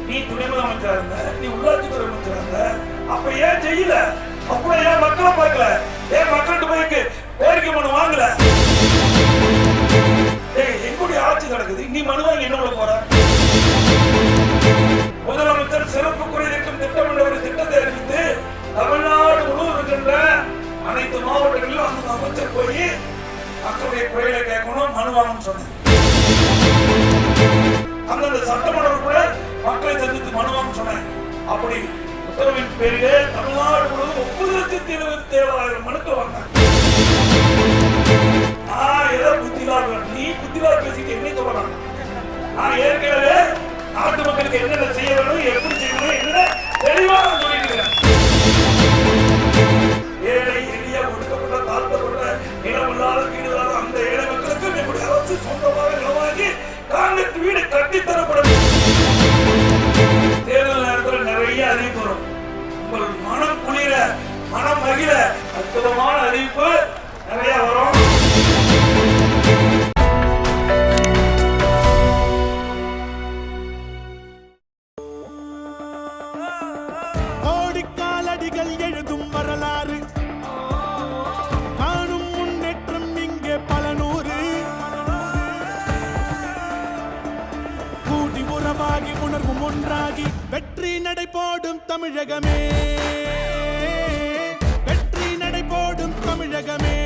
நீ துணை முதலமைச்சர் இருந்த, நீ உள்ளாட்சித்துறை அமைச்சர் இருந்த, அப்ப ஏன் செய்யல? அப்ப ஏன் மக்களை பார்க்கல? ஏன் மக்கள்கிட்ட போய் கோரிக்கை மனு வாங்கல? எங்களுடைய ஆட்சி நடக்குது, நீ மனு வாங்கி என்ன பண்ண போற? முதலமைச்சர் சிறப்பு குறை நீக்கம் திட்டம் என்ற ஒரு திட்டத்தை அறிவித்து தமிழ்நாடு முழுவதும் இருக்கின்ற அனைத்து மாவட்டங்களிலும் அந்த அமைச்சர் போய் மக்களுடைய குறைகளை கேட்கணும், மனு வாங்கணும்னு சொன்னது. அந்தந்த சட்டமன்ற கூட மக்களை சந்தித்து மனு வாங்க சொன்னேன். அப்படி உத்தரவின் பேரிலே தமிழ்நாடு முழுவதும் 9,77,000 மனுக்கள் வாங்க. நீ புத்திலால் பேசிட்டு என்ன சொல்லலாம்? நான் ஏற்கனவே நாட்டு மக்களுக்கு என்னென்ன செய்ய வேணும், எப்படி செய்யணும் என்ன தெளிவாக சொல்லியிருக்கிறேன். ஏழை எளிய ஒடுக்கப்பட்ட தாழ்த்தப்பட்ட நிலமில்லாத வீடுகளாக அந்த ஏழை மக்களுக்கு நம்முடைய அரசு சொந்தமாக நிலமாகி காங்கிரஸ் வீடு கட்டித்தரப்படும். தேர்தல் நேரத்தில் நிறைய அறிவிப்பு வரும். உங்கள் மனம் குளிர மனம் மகிழ அற்புதமான அறிவிப்பு நிறைய வரும். கோடிக்காலடிகள் எழுதும் வரலாறு காணும் முன்னேற்றம் இங்கே பல நூறு கூடி உறவாகி உணர்வும் ஒன்றாகி வெற்றி நடை போடும் தமிழகமே, வெற்றி நடை போடும் தமிழகமே,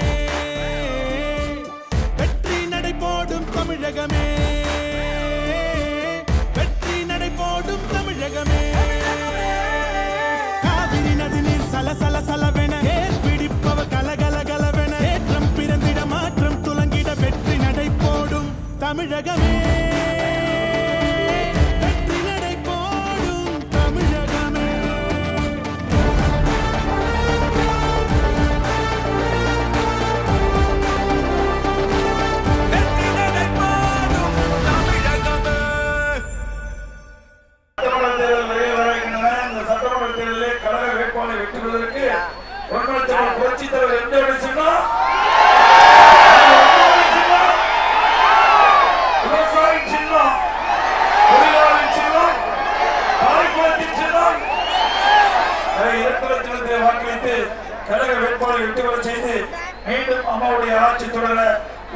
வெற்றி நடை போடும் தமிழகமே, வெற்றி நடை போடும் தமிழகமே. காவிரி நதி நீர் சல சல சலவென பிடிப்பவ கலகல கலவென ஏற்றம் பிறந்திட மாற்றம் துலங்கிட வெற்றி நடை போடும் தமிழகமே, வெற்றி நடை போடும் தமிழகமே. வெற்றி நடை போடும் தமிழகமே. சட்டமன்ற தேர்தலில் கழக வேட்பாளரை வெற்றி பெறுவதற்கு புரட்சித் தலைவர் எம்ஜிஆர் சொன்னார். விவசாயி சின்னம், தொழிலாளி சின்னம், தாய்குலத்தின் சின்னம். இரட்டை சின்னத்தை வாக்களித்து கழக வேட்பாளரை வெற்றி பெற செய்து மீண்டும் அம்மாவுடைய ஆட்சி தொடர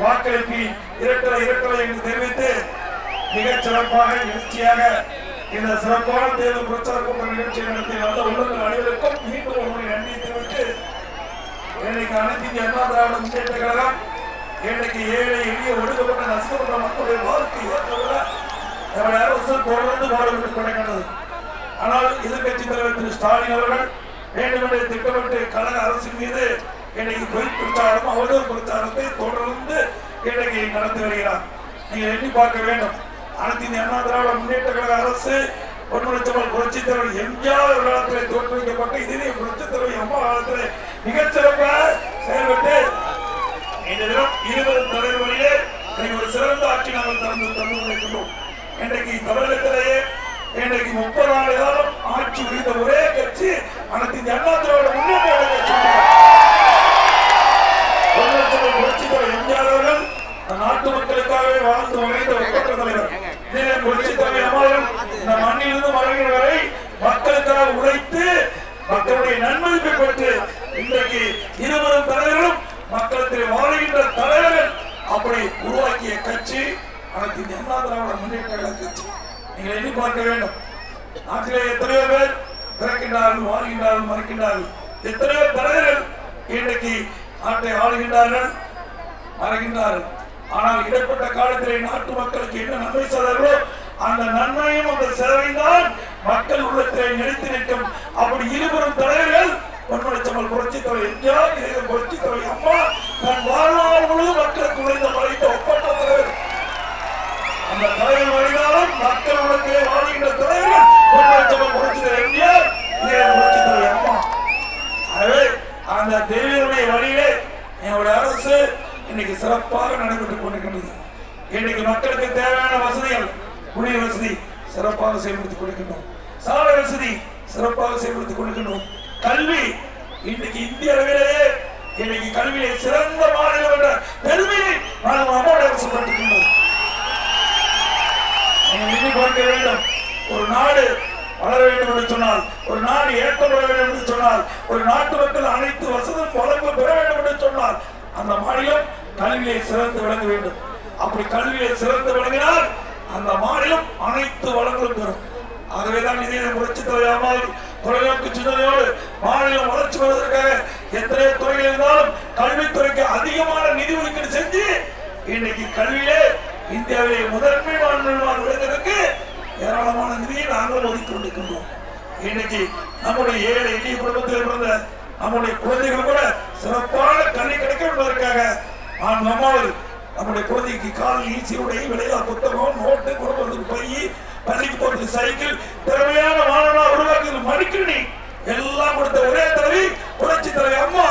வாக்களிப்பி இரட்டலை என்று தெரிவித்து மிகச் சிறப்பாக எழுச்சியாக இந்த சிறப்பான தேர்தல் பிரச்சார கூட்ட நிகழ்ச்சியை நடத்தி வந்த உள்ளங்கள் அனைவருக்கும் மீண்டும் ஒரு நன்றி தெரிவித்து இன்னைக்கு அனைத்து இந்திய அண்ணா திராவிட முன்னேற்ற கழகம் இன்னைக்கு ஏழை எளிய ஒடுக்கப்பட்ட நசுக்கப்பட்ட மக்களுடைய வாழ்க்கை ஏற்றவிட நம்முடைய அரசு தொடர்ந்து பாடுபட்டுக் கொண்டிருக்கிறது. ஆனால் எதிர்கட்சி தலைவர் திரு ஸ்டாலின் அவர்கள் வேண்டுமென்றே திட்டமிட்டு கழக அரசின் மீது இன்னைக்கு பொய் பிரச்சாரம் அவதூறு பிரச்சாரத்தை தொடர்ந்து இன்னைக்கு நடத்தி வருகிறார். நீங்கள் எண்ணி பார்க்க வேண்டும். அனைத்து இந்திய அண்ணா திராவிட முன்னேற்ற கழக அரசு பொன்முடிச்சவள் புரட்சித் தலைவர் எம்ஜிஆர் காலத்திலே தோற்றுவிக்கப்பட்ட இதே புரட்சித் தலைவர் அம்மா காலத்திலே மிகச் சிறப்பாக செயல்பட்டு இந்த தினம் 20 தலைவர்களிலே ஒரு சிறந்த ஆட்சி நாங்கள் தந்து கொண்டிருக்கின்றோம். இன்றைக்கு தமிழகத்திலேயே இன்றைக்கு 30 ஆண்டு காலம் ஆட்சி புரிந்த ஒரே கட்சி அனைத்து இந்திய அண்ணா திராவிட முன்னேற்ற கழக கட்சி. பொன்முடிச்சவள் புரட்சித் தலைவர் எம்ஜிஆர் அவர்கள் நாட்டு மக்களுக்காகவே வாழ்ந்து மறைந்த ஒப்பற்ற தலைவர். புரட்சித் தலைவர் அம்மாவும் இந்த மண்ணிலிருந்து மறைகிற வரை மக்களுக்காக உழைத்து மக்களுடைய நன்மதிப்பை பெற்று இன்றைக்கு 20 தலைவர்களும் மக்களத்தில் வாழ்கின்ற தலைவர்கள் அப்படி உருவாக்கிய கட்சி அனைத்து இந்திய அண்ணா திராவிட முன்னேற்ற கழக கட்சி. நீங்கள் எண்ணி பார்க்க வேண்டும். நாட்டிலே எத்தனையோ பேர் பிறக்கின்றார்கள், வாழ்கின்றார்கள், மறைக்கின்றார்கள். எத்தனையோ தலைவர்கள் இன்றைக்கு நாட்டை ஆளுகின்றார்கள், மறைகின்றார்கள். ஆனால் இடைப்பட்ட காலத்திலே நாட்டு மக்களுக்கு என்ன நன்மை செய்தார்களோ அந்த நன்மையும் அந்த சேவைதான் மக்கள் உள்ளத்திலே நிலைத்து நிற்கும். அப்படி 20 தலைவர்கள் பொன்முடிச்சவள் புரட்சித் தலைவர் எம்ஜிஆர், புரட்சித் தலைவர் அம்மா தன் வாழ்நாள் முழுவதும் மக்களுக்கு உழைந்த மறைந்த ஒப்பற்ற தலைவர். அந்த தலைவர் வழிதாலும் மக்கள் உள்ளத்திலே வாழ்கின்ற தலைவர்கள் பொன்முடிச்சவள் புரட்சித் தலைவர் எம்ஜிஆர், புரட்சித் தலைவர் அம்மா. ஆகவே அந்த தெய்வீக வழியிலே என்னுடைய அரசு இன்னைக்கு சிறப்பாக நடைபெற்றுக் கொண்டிருக்கின்றது. இன்னைக்கு மக்களுக்கு தேவையான வசதிகள், குடிநீர் வசதி சிறப்பாக செயல்படுத்திக் கொண்டிருக்கின்றோம். சாலை வசதி சிறப்பாக செயல்படுத்திக் கொண்டிருக்கின்றோம். கல்வி இன்னைக்கு இந்திய அளவிலேயே இன்னைக்கு கல்வியை சிறந்த மாநிலம் என்ற பெருமையை அம்மாவுடைய அரசு பெற்றிருக்கின்றது. ஒரு நாடு வளர வேண்டும் என்று சொன்னால், ஒரு நாடு ஏற்றம் பெற வேண்டும் என்று சொன்னால், ஒரு நாட்டு மக்கள் அனைத்து வசதியும் வளர்ந்து பெற வேண்டும் என்று சொன்னால் அந்த மாநிலம் கல்வியை சிறந்து விளங்க வேண்டும். அப்படி கல்வியை சிறந்து விளங்கினால் அந்த மாநிலம் அனைத்து வளங்களும் பெறும். ஆகவேதான் இதே புரட்சி தலைவர் தொலைநோக்கு சிந்தனையோடு மாநிலம் வளர்ச்சி வருவதற்காக எத்தனையோ துறைகள் இருந்தாலும் கல்வித்துறைக்கு அதிகமான நிதி ஒதுக்கீடு செஞ்சு இன்னைக்கு கல்வியிலே இந்தியாவிலே முதன்மை மாநிலமாக விளங்குவதற்கு ஏராளமான நிதியை நாங்கள் ஒதுக்கி கொண்டிருக்கின்றோம். இன்னைக்கு நம்முடைய ஏழை எளிய குடும்பத்தில் பிறந்த நம்முடைய குழந்தைகள் கூட சிறப்பான கல்வி கிடைக்கும் என்பதற்காக நம்முடைய குழந்தைக்கு கால் ஈசியுடைய விளையா புத்தகம் நோட்டு குடும்பத்துக்கு பை பள்ளிக்கு போறது சைக்கிள் திறமையான மாணவனா உருவாக்குறது மடிக்கணி எல்லாம் கொடுத்த ஒரே தலைவி புரட்சி தலைவி அம்மா.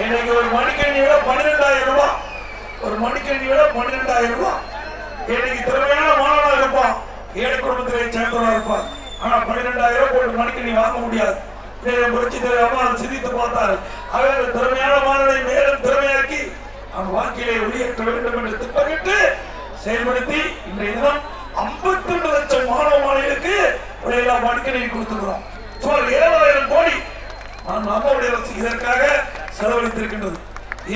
இன்னைக்கு ஒரு மடிக்கணி விட 12,000 ரூபாய், ஒரு மடிக்கணி விட 12,000 ரூபாய். இன்னைக்கு திறமையான மாணவனா இருப்பான், ஏழை குடும்பத்திலே சேர்ந்தவனா இருப்பான். ஆனா 12,000 ரூபாய் போட்டு மடிக்கணி வாங்க முடியாது. புரட்சி தலைவி அம்மா சிந்தித்து பார்த்தார். அவர் திறமையான மாணவனை மேலும் திறமையாக்கி அவன் வாழ்க்கையிலே வெளியேற்ற வேண்டும் என்று திட்டமிட்டு செயல்படுத்தி இன்றைய தினம் 52 லட்சம் மாணவ மாணவிகளுக்கு மடிக்கணி கொடுத்திருக்கிறோம். சுமார் 7,000 கோடி அம்மாவுடைய அரசு இதற்காக செலவழித்திருக்கின்றது.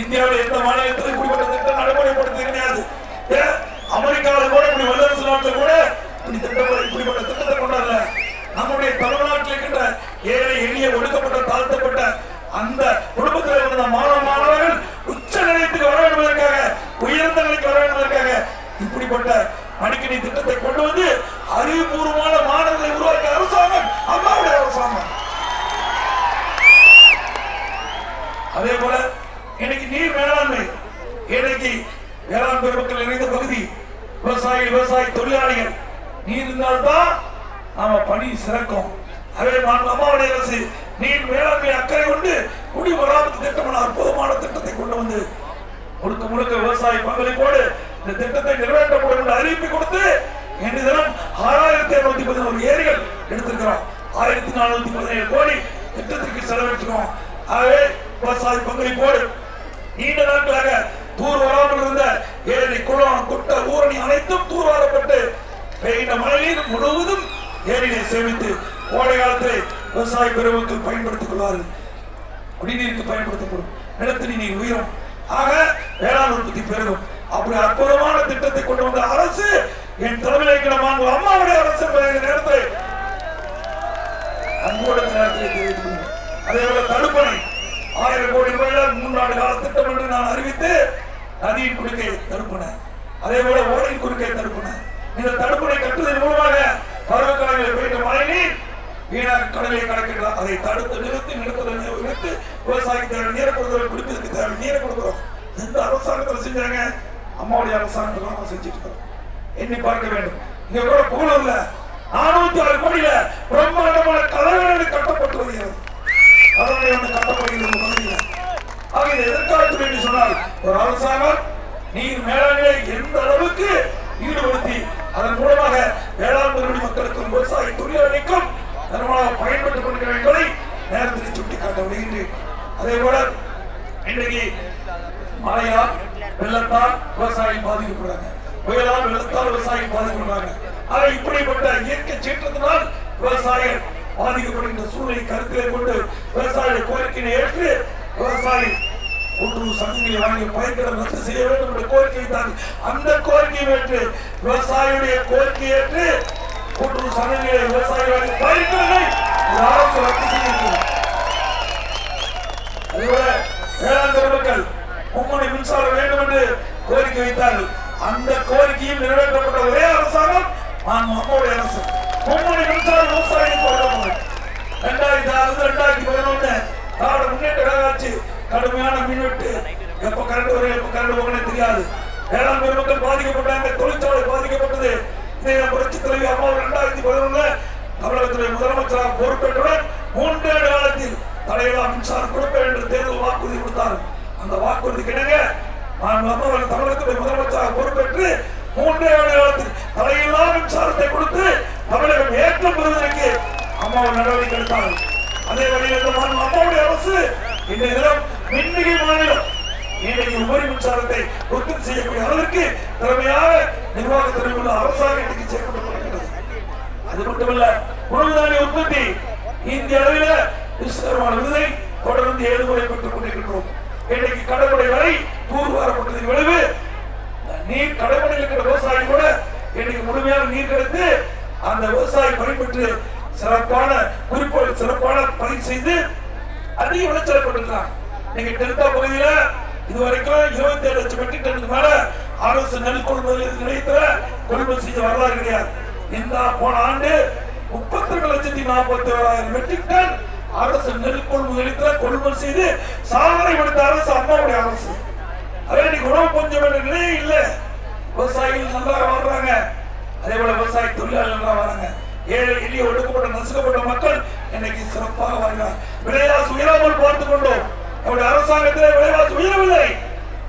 இந்தியாவில் எந்த மாநிலத்திலும் இப்படிப்பட்ட திட்டம் நடைமுறைப்படுத்த கிடையாது. அமெரிக்காவில் கூட இப்படி வல்லரசு நாட்டில் கூட இப்படிப்பட்ட திட்டத்தை கொண்டாடல. நம்முடைய தமிழ்நாட்டில் இருக்கின்ற ஏழை எளிய ஒடுக்கப்பட்ட தாழ்த்தப்பட்ட அந்த குடும்பத்தில் இருந்த மாணவர்கள் உச்ச நிலையத்துக்கு வர என்பதற்காக உயர்ந்த நிலைக்கு வர என்பதற்காக இப்படிப்பட்ட மடிக்கணி திட்டத்தை கொண்டு வந்து அறிவுபூர்வமான மாணவர்களை உருவாக்கிய அரசாங்கம் அம்மாவுடைய அரசாங்கம். அதே போல இன்னைக்கு நீர் மேலாண்மை, இன்னைக்கு வேளாண் பெருமக்கள் நிறைந்த பகுதி விவசாய தொழிலாளிகள் நீர் இருந்தால்தான் நாம பணி சிறக்கும். அதே அம்மாவுடைய அரசு நீர் மேலாண்மை அக்கறை கொண்டு குடிமராமத்து திட்டம் அற்புதமான திட்டத்தை கொண்டு வந்து முழுக்க முழுக்க விவசாய பங்களிப்போடு இந்த திட்டத்தை நிறைவேற்றப்படும் என்று அறிவிப்பு கொடுத்து இன்று தினம் 6,211 ஏரிகள் எடுத்திருக்கிறோம். 1,417 கோடி திட்டத்திற்கு செலவழிக்கிறோம். ஆகவே விவசாய பங்களிப்போடு நீண்ட நாட்களாக தூர் வராமல் இருந்த ஏரி குளம் குட்டை ஊரணி அனைத்தும் தூர்வாரப்பட்டு பெய்த மழைநீர் முழுவதும் ஏரியை சேமித்து கோடை காலத்தில் விவசாய பெருமக்கள் பயன்படுத்திக் கொள்வார்கள். குடிநீருக்கு பயன்படுத்தப்படும், நிலத்தடி நீர் உயரும், ஆக வேளாண் உற்பத்தி பெருகும். அப்படி அற்புதமான திட்டத்தை கொண்டு வந்த அரசு என் தலைமையில் அம்மாவுடைய அரசு நேரத்தை அன்போடு நேரத்தில் தெரிவித்துள்ளேன். அதே போல தடுப்பணை 1000 கோடி ரூபாய் 3 ஆண்டு கால திட்டம் என்று நான் அறிவித்து நதியின் குறுக்கே தடுப்பணை, அதே போல ஓடையின் குறுக்கே தடுப்பணை. இந்த தடுப்பணை கட்டுவதன் மூலமாக பருவக்காலங்களில் பெய்த மழைநீர் வீணாக கடலை கடக்கின்றார். அதை தடுத்து நிறுத்தி நிறுத்தி விவசாயிக்கு தேவை நீரை கொடுக்கிறோம், குடிப்பதற்கு தேவை நீரை கொடுக்கிறோம். எந்த அரசாங்கத்தில் செஞ்சாங்க? அம்மாவுடைய அரசாங்கத்தில் செஞ்சுட்டு இருக்கோம். எண்ணி பார்க்க வேண்டும். இங்க கூட புகழூர்ல 406 கோடியில பிரம்மாண்டமான கலவரை கட்டப்பட்டு வருகிறது. கலவரை வந்து கட்டப்படுகிறது பகுதியில். ஆக இதை எதிர்காலத்தில் என்று சொன்னால் ஒரு அரசாங்கம் நீர் மேலாண்மை எந்த அளவுக்கு ஈடுபடுத்தி அதன் மூலமாக வேளாண் பெருமடி மக்களுக்கும் விவசாய தொழிலாளிக்கும் நிர்மலாக பயன்பட்டுக் கொண்டிருக்கிறார் என்பதை நேரத்தில் சுட்டிக்காட்ட வருகின்றேன். அதே போல இன்றைக்கு மழையால் வெள்ளத்தால் விவசாயம் பாதிக்கப்படுறாங்க, புயலால் வெள்ளத்தால் விவசாயம் பாதிக்கப்படுறாங்க. ஆக இப்படிப்பட்ட இயற்கை சீற்றத்தினால் விவசாயம் பாதிக்கப்படுகின்ற சூழ்நிலை கருத்திலே கொண்டு விவசாய கோரிக்கையை ஏற்று விவசாயி கூட்டுறவு சங்கங்களை வாங்கி பயிர்களை ரத்து செய்ய வேண்டும் என்ற கோரிக்கை தான். அந்த கோரிக்கையை ஏற்று விவசாயியுடைய கோரிக்கை ஏற்று கூட்டுறவு சங்கங்களை விவசாயி வாங்கி பயிர்களை அரசு ரத்து செய்திருக்கிறது. அதேபோல வேளாண் பெருமக்கள் மும்மணி மின்சாரம் வேண்டும் என்று கோரிக்கை வைத்தார்கள். அந்த கோரிக்கையும் நிறைவேற்றப்பட்ட ஒரே அரசாங்கம் அம்மாவுடைய அரசு. மும்மணி மின்சாரம் விவசாயிகளுக்கு வழங்கப்படும். 2006-2011 திராவிட முன்னேற்ற கழக ஆட்சி கடுமையான மின்வெட்டு, எப்ப கரண்ட் வரும் எப்ப கரண்ட் போகணும் தெரியாது. வேளாண் பெருமக்கள் பாதிக்கப்பட்டாங்க, தொழிற்சாலை பாதிக்கப்பட்டது. இதை புரட்சி தலைவி அம்மா 2011 தமிழகத்துடைய முதலமைச்சராக பொறுப்பேற்றுடன் 3 ஆண்டு காலத்தில் தலையிலா மின்சாரம் கொடுப்பேன் என்று தேர்தல் வாக்குறுதி கொடுத்தார். அந்த வாக்குறுதி கிணங்க தமிழகத்துடைய முதலமைச்சராக பொறுப்பேற்று 3 ஆண்டு காலத்தில் தலையிலா மின்சாரத்தை கொடுத்து தமிழகம் ஏற்றம் பெறுவதற்கு அம்மாவை நடவடிக்கை எடுத்தார்கள். அதே வழியில் அம்மாவுடைய அரசு இன்றைய தினம் மின்மிகை மாநிலம். இன்றைக்கு உபரி மின்சாரத்தை உற்பத்தி செய்யக்கூடிய அளவிற்கு திறமையாக நிர்வாக திறமையுள்ள அரசாங்கம் இன்னைக்கு சேர்க்கப்பட்டிருக்கிறது. அது மட்டுமல்ல, உணவு தானிய உற்பத்தி இந்திய அளவில் விஸ்வரமான விருதை தொடர்ந்து 7 முறை பெற்றுக் கொண்டிருக்கின்றோம். இன்னைக்கு கடற்படை வரை தூர்வாரப்பட்டதின் விளைவு நீர் கடற்படையில் இருக்கிற விவசாயி கூட இன்னைக்கு முழுமையாக நீர் கிடைத்து அந்த விவசாயி பயன்பெற்று சிறப்பான குறிப்போடு சிறப்பான பயிர் செய்து அதிக விளைச்சலை கொண்டிருக்கிறாங்க. நீங்க டெல்டா பகுதியில இதுவரைக்கும் 27 லட்சம் மெட்ரிக் டன்னுக்கு மேல அரசு நெல் கொள்முதல் நிலையத்துல கொள்முதல் செய்த வரலாறு கிடையாது. இந்த போன ஆண்டு 32,41,000 மெட்ரிக் டன் அரசு நெல் கொள்முதல் நிலையத்துல கொள்முதல் செய்து சாதனை படைத்த அரசு அம்மாவுடைய அரசு. அதே இன்னைக்கு உணவு பஞ்சம் என்ற நிலையே இல்ல. விவசாயிகள் நல்லா வாழ்றாங்க, அதே போல விவசாய தொழிலாளர்கள் நல்லா வராங்க. ஏழை எளிய ஒடுக்கப்பட்ட நசுக்கப்பட்ட மக்கள் இன்னைக்கு சிறப்பாக வாழ்கிறார். விலைவாசி உயராமல் பார்த்துக் கொண்டோம். நம்முடைய அரசாங்கத்திலே விலைவாசி உயரவில்லை.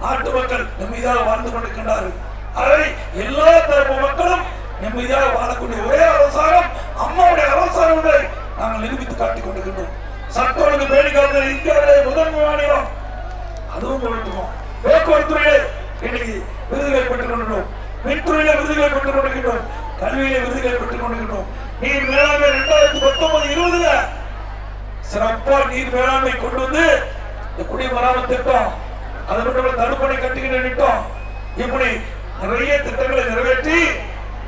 நாட்டு மக்கள் நிம்மதியாக வாழ்ந்து கொண்டிருக்கின்றார்கள். அதை எல்லா தரப்பு மக்களும் நிம்மதியாக வாழக்கூடிய ஒரே அரசாங்கம் அம்மாவுடைய அரசாங்கம் நாங்கள் நிரூபித்து காட்டிக் கொண்டிருக்கின்றோம். சட்ட ஒழுங்கு பேணி காப்பதில் இந்தியாவிலே முதன்மை மாநிலம். அதுவும் கொடுத்துவோம். போக்குவரத்துறையிலே இன்னைக்கு விருதுகளை பெற்றுக் கொண்டிருக்கிறோம். மின்துறையில விருதுகளை பெற்றுக் கொண்டிருக்கின்றோம். கல்வியிலே விருதுகளை பெற்றுக் கொண்டிருக்கின்றோம். நீர் மேலாண்மை 2019-20 சிறப்பா நீர் மேலாண்மை கொண்டு வந்து இந்த குடிமராமத்து திட்டம், அது மட்டும் தடுப்பணை கட்டுகின்ற திட்டம், இப்படி நிறைய திட்டங்களை நிறைவேற்றி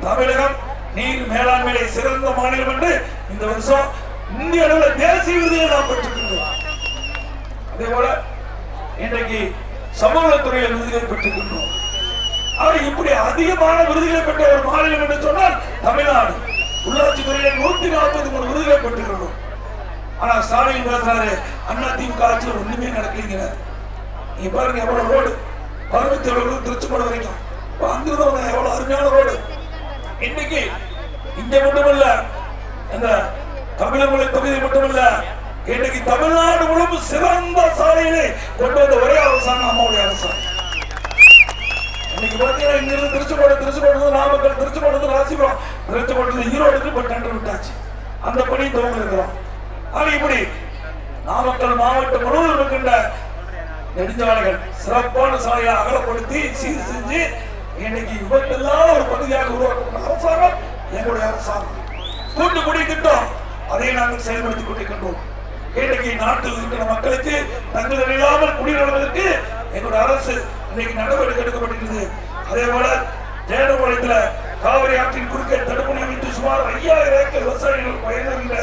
தமிழகம் நீர் மேலாண்மையை சிறந்த மாநிலம் என்று இந்த வருஷம் இந்திய அளவில் தேசிய விருதுகளை நாம் பெற்றிருக்கின்றோம். அதே போல இன்றைக்கு சமூகத்துறையில விருதுகளை பெற்றிருக்கின்றோம். இப்படி அதிகமான விருதுகளை பெற்ற ஒரு மாநிலம் என்று சொன்னால் தமிழ்நாடு. உள்ளாட்சி துறையில 143 விருதுகளை பெற்றிருக்கிறோம். ஆனா ஸ்டாலின் பேசுறாரு, அதிமுக ஆட்சியில் ஒண்ணுமே நடக்கலைங்க. நீங்க பாருங்க எவ்வளவு ரோடு, 17 திருச்சிக்கோடு வரைக்கும் அங்கிருந்து எவ்வளவு அருமையான ரோடு. இன்னைக்கு இங்க மட்டுமல்ல, இந்த தமிழமொழி தொகுதி மட்டுமல்ல, இன்னைக்கு தமிழ்நாடு முழுவதும் சிறந்த சாலையிலே கொண்டு வந்த ஒரே அரசாங்கம் அம்மாவுடைய அரசாங்கம். இன்னைக்கு பாத்தீங்கன்னா இங்கிருந்து திருச்சிக்கோடு நாமக்கல், திருச்சிக்கோடு ராசிபுரம், திருச்சிக்கோடு ஈரோடுக்கு இப்ப டெண்டர் விட்டாச்சு. அந்த பணி துவங்க இருக்கிறோம். இப்படி நாமக்கல் மாவட்டம் முழுவதும் இருக்கின்ற நெடுஞ்சாலைகள் சிறப்பான சாலையை அகலப்படுத்தி சீர் செஞ்சு இன்னைக்கு விபத்தில்லாத ஒரு பகுதியாக உருவாக்கப்பட்ட அரசாங்கம் எங்களுடைய அரசாங்கம். தூத்துக்குடி திட்டம் அதை நாங்கள் செயல்படுத்திக் கொண்டிருக்கின்றோம். இன்னைக்கு நாட்டில் இருக்கிற மக்களுக்கு தங்குதல் இல்லாமல் குடிநடவதற்கு எங்களுடைய அரசு இன்னைக்கு நடவடிக்கை எடுக்கப்பட்டிருக்கிறது. அதே போல ஜெயலலிதா காவிரி ஆற்றின் குறுக்கே தடுப்பணை அமைத்து சுமார் 5000 ஏக்கர் விவசாயிகள் பயனுள்ள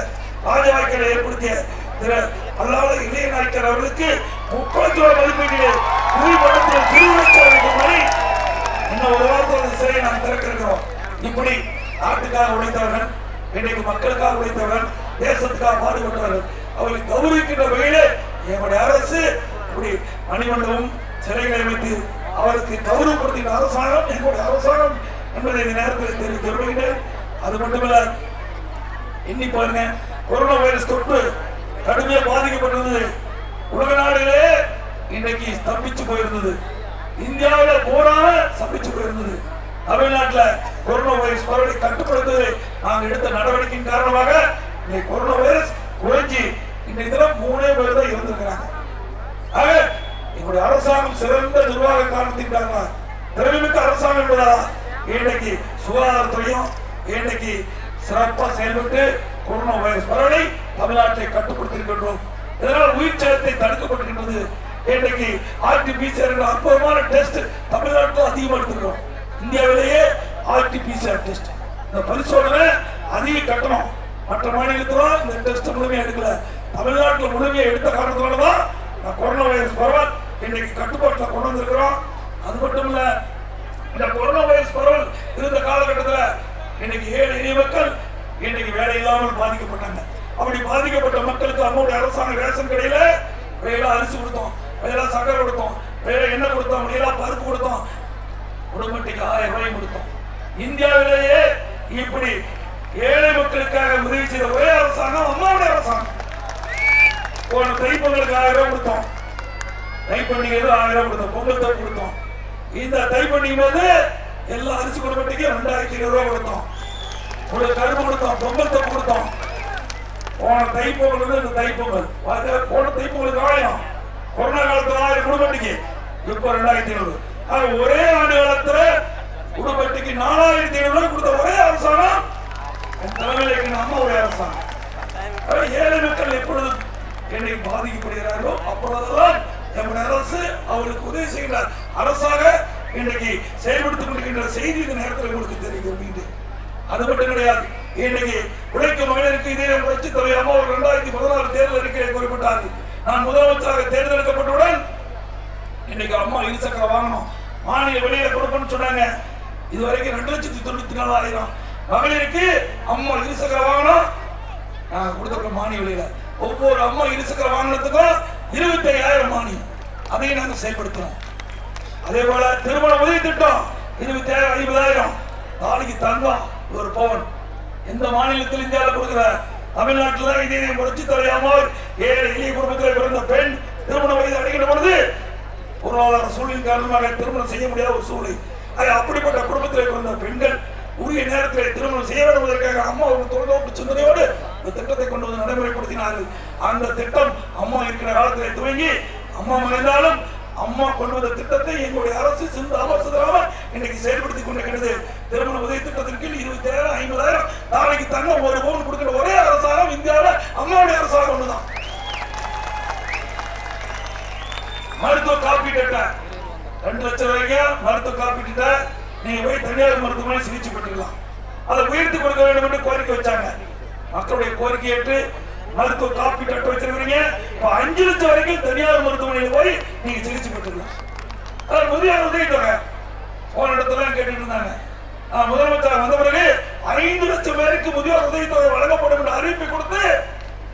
ராஜவாய்க்களை ஏற்படுத்திய திரு அல்லாத இளைய நாயக்கர் அவர்களுக்கு 30 ரூபாய் மதிப்பீட்டிலே புதுப்படத்தில் திருவிழா இன்னும் ஒரு வாரத்தில் சிறையை நாம் திறக்க இருக்கிறோம். இப்படி நாட்டுக்காக உழைத்தவர்கள், இன்னைக்கு மக்களுக்காக உழைத்தவர்கள், தேசத்துக்காக பாடுபட்டவர்கள், அவர்களை கௌரவிக்கின்ற வகையிலே எங்களுடைய அரசு இப்படி மணிமண்டபம் சிலைகளை அமைத்து அவருக்கு கௌரவப்படுத்துகிற அரசாங்கம் எங்களுடைய அரசாங்கம் என்பதை இந்த நேரத்தில் தெரிவித்து வருகிறேன். அது மட்டுமல்ல, எண்ணி பாருங்க, கொரோனா வைரஸ் தொற்று கடுமையாக பாதிக்கப்பட்டது. உலக நாடுகளே இன்னைக்கு ஸ்தம்பிச்சு போயிருந்தது. இந்தியாவில் போராட ஸ்தம்பிச்சு போயிருந்தது. தமிழ்நாட்டில் கொரோனா வைரஸ் பரவலை கட்டுப்படுத்துவதை நாங்கள் எடுத்த நடவடிக்கையின் காரணமாக இன்னைக்கு கொரோனா வைரஸ் குறைஞ்சி இன்னைக்கு தினம் 3 பேர் தான் இருந்திருக்கிறாங்க. ஆக எங்களுடைய அரசாங்கம் சிறந்த நிர்வாக காரணத்தின் காரணமாக திறமைமிக்க அரசாங்கம் என்பதா இன்னைக்கு சுகாதாரத்துறையும் இன்னைக்கு சிறப்பாக செயல்பட்டு கொரோனா வைரஸ் பரவலை தமிழ்நாட்டை கட்டுப்படுத்தியிருக்கின்றோம். இதனால் உயிர் சேதத்தை தடுக்கப்பட்டிருக்கிறது. இன்னைக்கு RT-PCR அற்புதமான டெஸ்ட் தமிழ்நாட்டில் அதிகமாக எடுத்துக்கிறோம். இந்தியாவிலேயே RT-PCR டெஸ்ட் இந்த பரிசோதனை அதிக கட்டணம். மற்ற மாநிலத்தில் இந்த டெஸ்ட் முழுமையாக எடுக்கல. தமிழ்நாட்டில் முழுமையாக எடுத்த காரணத்தினாலதான் கொரோனா வைரஸ் பரவல் இன்னைக்கு கட்டுப்பாட்டில் கொண்டு வந்திருக்கிறோம். அது மட்டும் இல்ல, இந்த கொரோனா வைரஸ் பரவல் இருந்த காலகட்டத்தில் இன்னைக்கு 7 எளிய மக்கள் இன்னைக்கு வேலை இல்லாமல் பாதிக்கப்பட்டாங்க. அப்படி பாதிக்கப்பட்ட மக்களுக்கு அம்மாவுடைய அரசாங்க ரேஷன் கடையில வேலை அரிசி கொடுத்தோம், வேலை சக்கரை கொடுத்தோம், வேலை எண்ணெய் கொடுத்தோம், வேலை பருப்பு கொடுத்தோம், குடும்பத்துக்கு 1000 ரூபாய் கொடுத்தோம். இந்தியாவிலேயே இப்படி ஏழை மக்களுக்காக உதவி செய்த ஒரே அரசாங்கம் அம்மாவுடைய அரசாங்கம். போன தைப்பொங்கலுக்கு 1000 ரூபாய் கொடுத்தோம், தைப்பண்டிகை 1000 ரூபாய் கொடுத்தோம், பொங்கல் தொகை கொடுத்தோம். இந்த தைப்பண்டிகை போது எல்லா அரிசி குடும்பத்துக்கு 2500 ரூபாய் கொடுத்தோம், கரும்பு கொடுத்தோம், பொங்கல் தொகை கொடுத்தோம். போன தைப்பொங்கல் இந்த தைப்பொங்கல் போன தைப்பொங்கலுக்கு ஆலயம் கொரோனா காலத்தில் 1000 குடும்பத்துக்கு இப்ப 2500. ஒரே ஆண்டு காலத்துல குடும்பத்துக்கு 4500 கொடுத்த ஒரே அரசாங்கம் தலைமையில அம்மாவுடைய அரசாங்கம். ஏழை மக்கள் எப்பொழுது என்னை பாதிக்கப்படுகிறார்களோ அப்பொழுதுதான் நம்முடைய அரசு அவருக்கு உதவி செய்கிறார் அரசாக இன்னைக்கு செயல்படுத்திக் கொண்டிருக்கின்ற செய்தி இந்த நேரத்தில் உங்களுக்கு தெரிவிக்க. அது மட்டும் கிடையாது, இன்னைக்கு உழைக்கும் மகளிருக்கு இதே புரட்சி தலைவர் அம்மா 2016 தேர்தல் அறிக்கையை குறிப்பிட்டார்கள். நான் முதலமைச்சராக தேர்ந்தெடுக்கப்பட்டவுடன் இன்னைக்கு அம்மா இருசக்கர வாங்கணும் மாநில வெளியில கொடுப்பேன்னு சொன்னாங்க. இதுவரைக்கும் 2,94,000 மகளிருக்கு அம்மா இருசக்கர வாங்கணும் நாங்க கொடுத்துருக்க மானிய விலையில. ஒவ்வொரு அம்மா இருசக்கர வாகனத்துக்கும் 25,000 மானியம், அதையும் நாங்க செயல்படுத்துறோம். அதே போல திருமண உதவி திட்டம் 25,000 50,000 தாலிக்கு தங்கம் ஒரு பவுன். எந்த மாநிலத்தில் இந்தியாவில் கொடுக்கிற தமிழ்நாட்டில் தான் இதே புரட்சி தலைவர் அம்மா ஏழை எளிய குடும்பத்தில் பிறந்த பெண் திருமண வயது அடைகின்ற பொழுது பொருளாதார சூழலின் காரணமாக திருமணம் செய்ய முடியாத ஒரு சூழல். அப்படிப்பட்ட குடும்பத்தில் பிறந்த பெண்கள் உரிய நேரத்தில் திருமணம் செய்ய வேண்டுவதற்காக அம்மா ஒரு தொலைநோக்கு சிந்தனையோடு இந்த திட்டத்தை கொண்டு வந்து நடைமுறைப்படுத்தினார்கள். அந்த திட்டம் அம்மா இருக்கிற காலத்தில் துவங்கி அம்மா மறைந்தாலும் அம்மா கொண்டு வந்த திட்டத்தை எங்களுடைய அரசு சிந்தாம இன்னைக்கு செயல்படுத்திக் கொண்டிருக்கிறது. திருமண உதவி திட்டத்தின் கீழ் 20,000 50,000 தாலிக்கு தங்கம் ஒரு பவுன் கொடுக்கிற ஒரே அரசாங்கம் இந்தியாவில் அம்மாவுடைய அரசாங்கம் ஒண்ணுதான். மருத்துவ காப்பீட்டு 2 லட்சம் வரைக்கும் மருத்துவ காப்பீட்டு நீங்க போய் தனியார் மருத்துவமனை சிகிச்சை பெற்றுக்கலாம். அதை உயர்த்தி கொடுக்க வேண்டும் என்று கோரிக்கை வச்சாங்க. மக்களுடைய கோரிக்கை ஏற்று மருத்துவ காப்பீட்டு அட்டை வச்சிருக்கீங்க. 5 லட்சம் வரைக்கும் தனியார் மருத்துவமனையில் போய் நீங்க சிகிச்சை பெற்றுக்கலாம். அதாவது முதியோர் உதவி தொகை போன இடத்துல கேட்டுட்டு இருந்தாங்க. முதலமைச்சர் வந்த பிறகு 5 லட்சம் பேருக்கு முதியோர் உதவி தொகை வழங்கப்படும் என்ற அறிவிப்பை கொடுத்து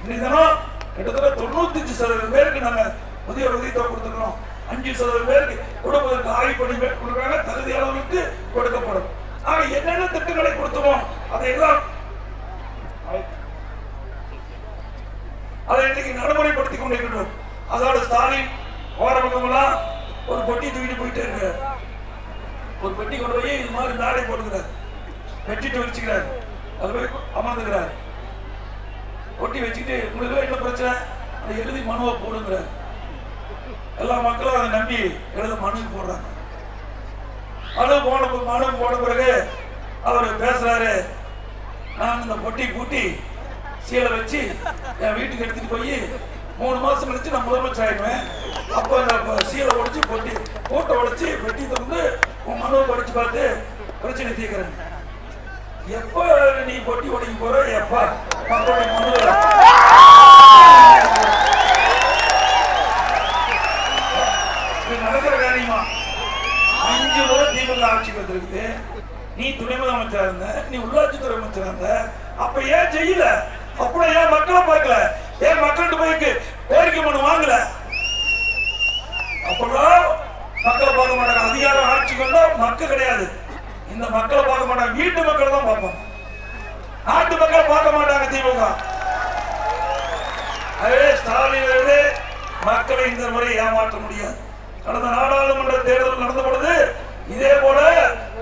இன்னைக்கு தினம் கிட்டத்தட்ட 95% பேருக்கு நாங்க முதியோர் உதவி தொகை கொடுத்துருக்கோம். 5% பேருக்கு கொடுப்பதற்கு ஆய்வுப்படி மேற்கொள்றாங்க. தகுதியாளர்களுக்கு கொடுக்கப்படும். ஆக என்னென்ன திட்டங்களை கொடுத்தோமோ அதையெல்லாம் அதை இன்னைக்கு நடைமுறைப்படுத்திக் கொண்டிருக்கின்றோம். அதோட ஸ்டாலின் ஓரபக்கமெல்லாம் ஒரு பொட்டி தூக்கிட்டு போயிட்டே இருக்கிறார். ஒரு பெட்டி கொண்டு போய் இது மாதிரி நாடை போட்டுக்கிறார், வெட்டிட்டு வச்சுக்கிறார், அது போய் அமர்ந்துக்கிறார். பொட்டி வச்சுக்கிட்டு உங்களுக்கு என்ன பிரச்சனை அதை எழுதி மனுவை போடுங்கிறார். எல்லா மக்களும் அதை நம்பி எழுத மனு போடுறாங்க. மனு போன பிறகு அவர் பேசுறாரு, நான் இந்த பொட்டி பூட்டி சீலை வச்சு என் வீட்டுக்கு எடுத்துட்டு போய் 3 மாசம் கழிச்சு நான் முதலமைச்சர் ஆயிடுவேன். அப்போ இந்த சீலை உடைச்சு பொட்டி போட்டோ உடைச்சு வெட்டி திறந்து உன் மனுவை படிச்சு பார்த்து பிரச்சனை தீர்க்கிறேன். எப்ப நீ பொட்டி உடைக்க போற? எப்ப மக்களுடைய மனு நடக்கிற காரியமா? 5 முறை திமுக ஆட்சிக்கு வந்திருக்குது. நீ துணை முதலமைச்சரா இருந்த, நீ உள்ளாட்சித்துறை அமைச்சரா இருந்த, அப்ப ஏன் செய்யல? அப்புறம் ஏன் மக்களை பார்க்கல? ஏன் மக்கள்கிட்ட போய் கோரிக்கை மனு வாங்கல? அப்பெல்லாம் மக்களை பார்க்க மாட்டாங்க. அதிகாரம் ஆட்சிக்கு வந்தா மக்கள் கிடையாது, இந்த மக்களை பார்க்க மாட்டாங்க, வீட்டு மக்களை தான் பார்ப்பாங்க. நாட்டு மக்களை பார்க்க மாட்டாங்க திமுக. அதே ஸ்டாலின் மக்களை இந்த முறை ஏமாற்ற முடியாது. கடந்த நாடாளுமன்ற தேர்தல் நடந்த பொழுது இதே போல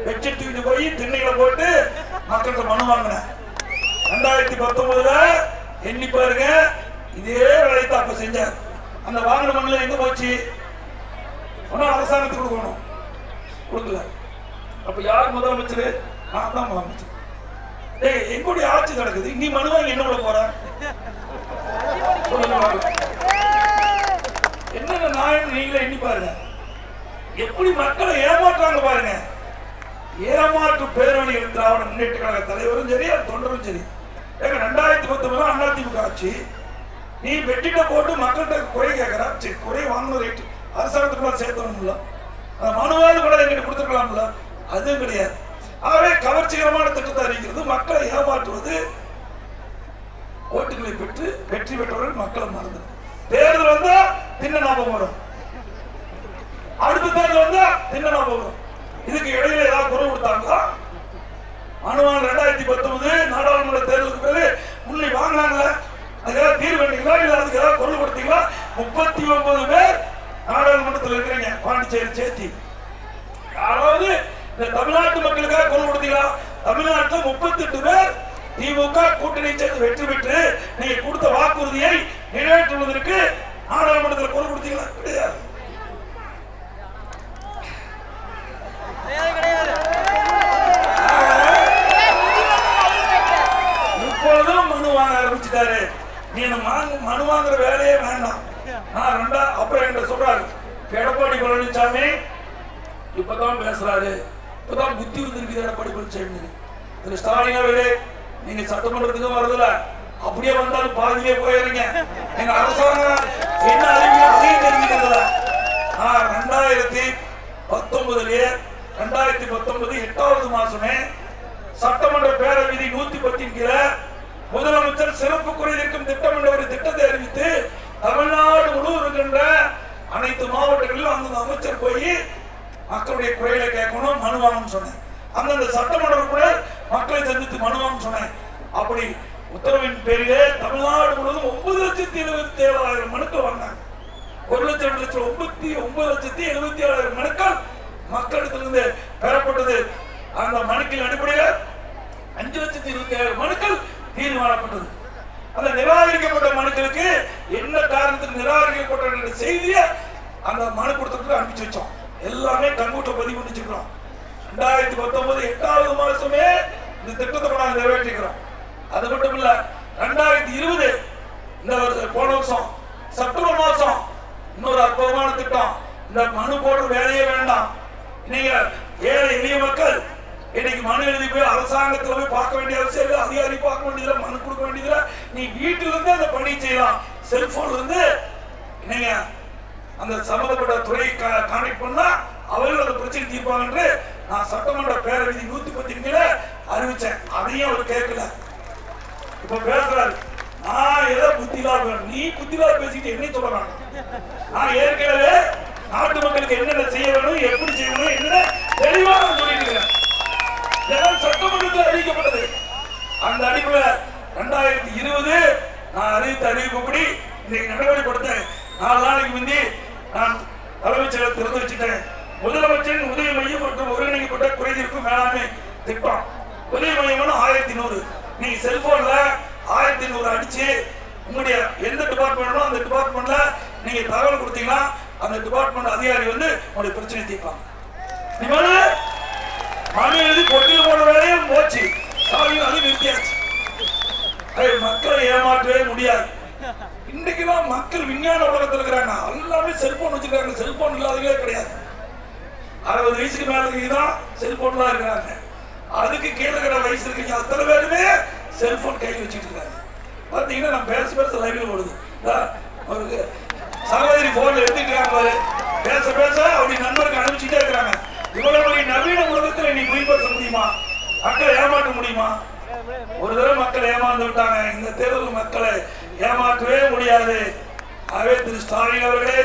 வெற்றி தூக்கிட்டு போய் திண்ணையில போட்டு மக்கள்கிட்ட மனு வாங்கின. 2019 எண்ணி பாருங்க, இதே வேலையை அப்ப செஞ்சார். அந்த வாங்கின மண்ணில் எங்க போச்சு? அரசாங்கத்துக்கு கொடுக்கணும், கொடுக்கல. அப்ப யார் முதலமைச்சர்? நான் தான் முதலமைச்சர். எங்களுடைய ஆட்சி நடக்குது, நீ மனு வாங்கி என்ன போற? என்னென்ன நான் நீங்களே எண்ணி பாருங்க, எப்படி மக்களை ஏமாற்றாங்க பாருங்க. ஏமாற்று பேரணிகள் திராவிட முன்னேற்ற கழக தலைவரும் சரி, தொண்டரும் சரி. 2019 அதிமுக ஆட்சி, நீ வெட்டிட்ட போட்டு மக்கள்கிட்ட குறை கேட்கிற. சரி, குறை வாங்கின ரேட்டு அரசாங்கத்துக்குள்ள சேர்த்தணும்ல, மனுவாது கூட எங்கிட்ட கொடுத்துருக்கலாம்ல, அதுவும் கிடையாது. ஆகவே கவர்ச்சிகரமான திட்டத்தை அறிவிக்கிறது, மக்களை ஏமாற்றுவது, ஓட்டுகளை பெற்று வெற்றி பெற்றவர்கள் மக்களை மறந்து. தேர்தல் வந்தா தின்ன ஞாபகம் வரும், அடுத்த தேர்தல் வந்தா தின்ன ஞாபகம் வரும். இதுக்கு இடையில ஏதாவது குரல் கொடுத்தாங்களா? அனுமான 2019 நாடாளுமன்ற தேர்தலுக்கு பிறகு முன்னே வாங்கினாங்களா? அதுக்காக தீர்வு கண்டீங்களா? இல்ல அதுக்கு ஏதாவது குரல் கொடுத்தீங்களா? 39 பேர் நாடாளுமன்றத்தில் இருக்கிறீங்க, பாண்டிச்சேரி சேர்த்தி. யாராவது இந்த தமிழ்நாட்டு மக்களுக்காக குரல் கொடுத்தீங்களா? தமிழ்நாட்டில் 38 பேர் திமுக கூட்டணி சேர்ந்து வெற்றி பெற்று நீங்க கொடுத்த வாக்குறுதியை நிறைவேற்றுவதற்கு நாடாளுமன்றத்தில் குரல் கொடுத்தீங்களா? கிடையாது. எடப்பாடி பழனிசாமி இப்பதான் பேசுறாரு, இப்பதான் புத்தி வந்திருக்கு எடப்பாடி பழனிசாமி. திரு ஸ்டாலின் அவர்களே, நீங்க சட்டமன்றத்துக்கு வரதுல அப்படியே வந்தாலும் பாதியிலே போயிருங்க. எங்க அரசாங்கம் என்ன அறிவியல் அதையும் தெரிவிக்கிறதுல 2019 8வது மாசமே சட்டமன்ற பேரவை விதி 110 முதலமைச்சர் சிறப்பு குறைதீர்க்கும் திட்டம் என்ற ஒரு திட்டத்தை அறிவித்து தமிழ்நாடு முழுவதும் இருக்கின்ற அனைத்து மாவட்டங்களிலும் அந்த அமைச்சர் போய் மக்களுடைய குறைகளை கேட்கணும், மனு வாங்கணும்னு சொன்னேன். அந்தந்த சட்டமன்ற உறுப்பினர் மக்களை சந்தித்து மனு வாங்கணும்னு சொன்னேன். அப்படி உத்தரவின் பேரிலே தமிழ்நாடு முழுவதும் 9,77,000 மனுக்கள் வாங்கினாங்க. 1,00,00,9,77,000 மனுக்கள் மக்களிடத்திலிருந்து பெறப்பட்டது. அந்த மனுக்களின் அடிப்படையில் 5,27,000 மனுக்கள் தீர்மானப்பட்டது. அந்த நிராகரிக்கப்பட்ட மனுக்களுக்கு என்ன காரணத்துக்கு நிராகரிக்கப்பட்ட செய்தியை அந்த மனு கொடுத்ததுக்கு அனுப்பிச்சு வச்சோம். எல்லாமே கம்ப்யூட்டர் பதிவு பண்ணி வச்சிருக்கிறோம். 2019 8வது மாசமே இந்த திட்டத்தை நாங்கள் நிறைவேற்றிக்கிறோம். அது மட்டும் இல்ல, 2020 இந்த வருஷம் போன வருஷம் செப்டம்பர் மாசம் இன்னொரு அற்புதமான திட்டம். இந்த மனு போடுற வேலையே வேண்டாம். நீங்க ஏழை எளிய மக்கள் இன்னைக்கு மனு எழுதி போய் அரசாங்கத்தில் போய் பார்க்க வேண்டிய அவசியம் இல்லை, அதிகாரி பார்க்க வேண்டியதில்லை, மனு கொடுக்க வேண்டியதில்லை. நீ வீட்டில இருந்து அந்த பணி செய்யலாம். செல்போன்ல இருந்து நீங்க அந்த சம்பந்தப்பட்ட துறை கான்டாக்ட் பண்ணா அவர்கள் அந்த பிரச்சனை தீர்ப்பாங்க என்று நான் சட்டமன்ற பேரவை விதி 110 அறிவிச்சேன். அதையும் அவர் கேட்கல. இப்ப பேசுறாரு, நான் ஏதோ புத்திலா, நீ புத்திலா பேசிட்டு என்ன சொல்றாங்க? நான் ஏற்கனவே நாட்டு மக்களுக்கு என்னென்ன செய்ய வேணும், எப்படி செய்யணும் என்ன தெளிவாக சொல்லிட்டு இருக்கிறேன். சட்டமன்றத்தில் அறிவிக்கப்பட்டது. அந்த அடிப்படையில் 2020 நான் அறிவித்த அறிவிப்புப்படி இன்னைக்கு நடைமுறைப்படுத்தேன். 4 நாளைக்கு முந்தி நான் தலைமைச் செயலர் திறந்து வச்சுட்டேன். முதலமைச்சரின் உதவி மையம் மற்றும் ஒருங்கிணைக்கப்பட்ட குறைதீர்ப்பு மேலாண்மை திட்டம் உதவி மையம் 1100. நீங்க செல்போன்ல 1100 அடிச்சு உங்களுடைய எந்த டிபார்ட்மெண்ட்னோ அந்த டிபார்ட்மெண்ட்ல நீங்க தகவல் கொடுத்தீங்கன்னா அந்த டிபார்ட்மெண்ட் அதிகாரி வந்து உங்களுடைய பிரச்சனை தீர்ப்பாங்க. மனு எழுதி பொட்டியில் போட வேலையும் போச்சு, சாவியும் அது நிறுத்தியாச்சு. மக்களை ஏமாற்றவே முடியாது. இன்னைக்குதான் மக்கள் விஞ்ஞான உலகத்தில் இருக்கிறாங்க. எல்லாமே செல்போன் வச்சிருக்காங்க. செல்போன் இல்லாதவங்களே கிடையாது. 60 வயசுக்கு மேல தான் செல்போன்லாம் இருக்கிறாங்க. அதுக்கு கீழே இருக்கிற வயசு இருக்கீங்க அத்தனை பேருமே செல்போன் கையில் வச்சுட்டு இருக்காங்க. பாத்தீங்கன்னா நான் பேச லைவ்ல ஓடுது. அவருக்கு சகோதரி போன்ல எடுத்துட்டு இருக்காங்க பாரு, பேச பேச அப்படி நண்பருக்கு அனுப்பிச்சுட்டே இருக்கிறாங்க. இவ்வளவு நவீன உலகத்தில் நீ பொய் பேச முடியுமா? மக்களை ஏமாற்ற முடியுமா? ஒரு தடவை மக்கள் ஏமாந்து விட்டாங்க. இந்த தேர்தல் மக்களை ஏமாற்றவே முடியாது. ஆகவே திரு ஸ்டாலின் அவர்களே,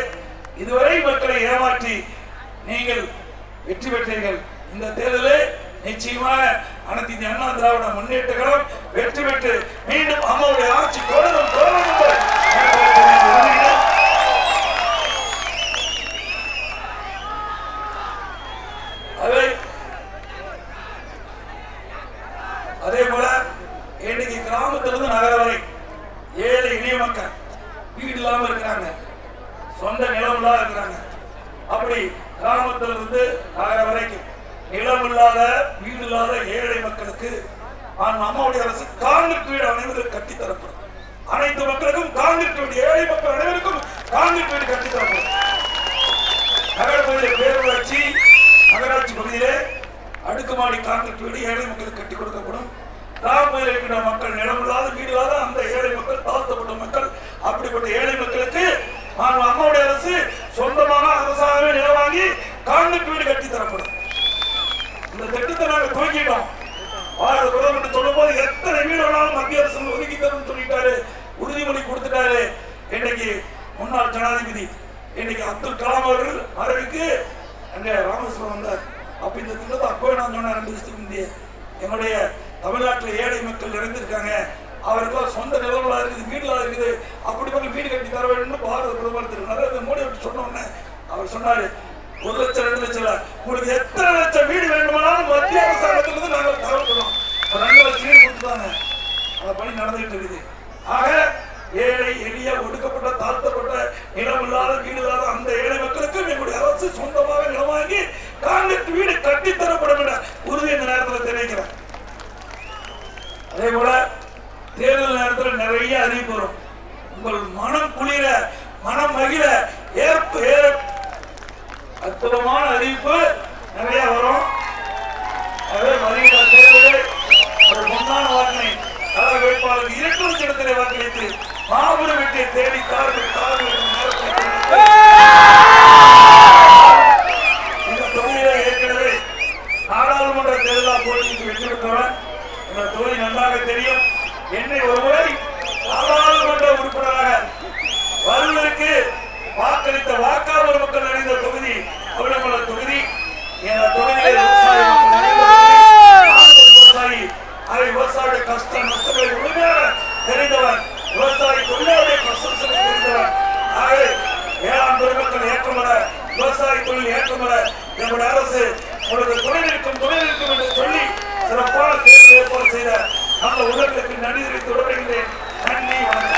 இதுவரை மக்களை ஏமாற்றி நீங்கள் வெற்றி பெற்றீர்கள். இந்த தேர்தலை நிச்சயமாக அனைத்து இந்திய அண்ணா திராவிட முன்னேற்ற கழகம் வெற்றி பெற்று மீண்டும் அம்மாவுடைய ஆட்சி தொடரும். அதே போல இன்னைக்கு கிராமத்திலிருந்து நகர வரை ஏழை எளிய மக்கள் வீடு இல்லாம இருக்கிறாங்க, சொந்த நிலம் இல்லாத இருக்கிறாங்க. அப்படி கிராமத்திலிருந்து நகர வரைக்கும் நிலம் இல்லாத வீடு இல்லாத ஏழை மக்களுக்கு அம்மாவுடைய அரசு கான்கிரீட் வீடு அனைவரும் கட்டித்தரப்படும். அனைத்து மக்களுக்கும் கான்கிரீட் வீடு, ஏழை மக்கள் அனைவருக்கும் கான்கிரீட் வீடு கட்டித்தரப்படும். நகர பகுதியில் பேரூராட்சி நகராட்சி பகுதியிலே அடுக்குமாடி கான்கிரீட் வீடு ஏழை மக்களுக்கு கட்டி கொடுக்கப்படும். கிராமத்தில் இருக்கிற மக்கள் நிலம் இல்லாத வீடு இல்லாத அந்த ஏழை மக்கள், தாழ்த்தப்பட்ட மக்கள், அப்படிப்பட்ட ஏழை மக்களுக்கு அம்மாவுடைய அரசு சொந்தமாக அரசாங்கமே நிலம் வாங்கி கான்கிரீட் வீடு கட்டி தரப்படும். இந்த திட்டத்தை நாங்கள் துவக்கிட்டோம். பாரத பிரதமர் சொல்லும் போது எத்தனை வீடு வேணாலும் மத்திய அரசு ஒதுக்கி தரும் சொல்லிட்டாரு, உறுதிமொழி கொடுத்துட்டாரு. இன்னைக்கு முன்னாள் ஜனாதிபதி இன்னைக்கு அப்துல் கலாம் அவர்கள் மறைவுக்கு அங்கே ராமேஸ்வரம் வந்தார். அப்ப இந்த திட்டத்தை அப்பவே நான் சொன்னேன், 2 வருஷத்துக்கு முந்தைய என்னுடைய தமிழ்நாட்டில் ஏழை மக்கள் நிறைந்திருக்காங்க, அவருக்கு சொந்த நிலங்களா இருக்குது, வீடுகளா இருக்குது, அப்படி மக்கள் வீடு கட்டி தர வேண்டும் பாரத பிரதமர் திரு நரேந்திர மோடி அப்படி சொன்ன உடனே அவர் சொன்னாரு, 1 லட்சம் 2 லட்சம் உங்களுக்கு எத்தனை லட்சம் வீடு வேண்டுமானாலும் மத்திய அரசாங்கத்திலிருந்து நாங்கள் தரப்படுறோம். 2 லட்சம் வீடு கொடுத்துட்டாங்க. அந்த பணி நடந்துகிட்டு இருக்குது. ஆக ஏழை எளிய ஒடுக்கப்பட்ட தாழ்த்தப்பட்ட நிலம் இல்லாத வீடு இல்லாத அந்த ஏழை மக்களுக்கு எங்களுடைய அரசு சொந்தமாக நிலம் வாங்கி கான்கிரீட் வீடு கட்டித்தரப்படும் என்ற உறுதி இந்த நேரத்தில் தெரிவிக்கிறேன். அதே போல தேர்தல் நேரத்தில் நிறைய அறிவிப்பு வரும். உங்கள் மனம் குளிர மனம் மகிழ அற்புதமான அறிவிப்பு நிறைய வரும். அதே மரியாதை தேர்தலில் ஒரு பொன்னான வாக்கினை கழக வேட்பாளர் 2 லட்சத்திலே வாக்களித்து மாபெரும் வெற்றியை தேடி இந்த தொகுதியில ஏற்கனவே நாடாளுமன்ற தேர்தல் போட்டிக்கு வெற்றி பெற்றவர். இந்த தொகுதி நன்றாக தெரியும். என்னை ஒருமுறை நாடாளுமன்ற உறுப்பினராக வருவதற்கு வாக்களித்த வாக்காளர் மக்கள் நிறைந்த தொகுதி கொல்லமலை தொகுதி. இந்த தொகுதியில் விவசாயி அதை விவசாயிய கஷ்ட நஷ்டங்களை முழுமையாக தெரிந்தவர், விவசாயி தொழிலாளருடைய கஷ்டம் தெரிந்தவர். ஆகவே வேளாண் பெருமக்கள் ஏற்றமர, விவசாய தொழில் ஏற்றமர நம்முடைய அரசு உங்களுக்கு துணை நிற்கும் என்று சொல்லி சிறப்பான தேர்தல் ஏற்பாடு செய்த அந்த உலகத்திற்கு நன்றி தெரிவித்து விடுகின்றேன். நன்றி, வணக்கம்.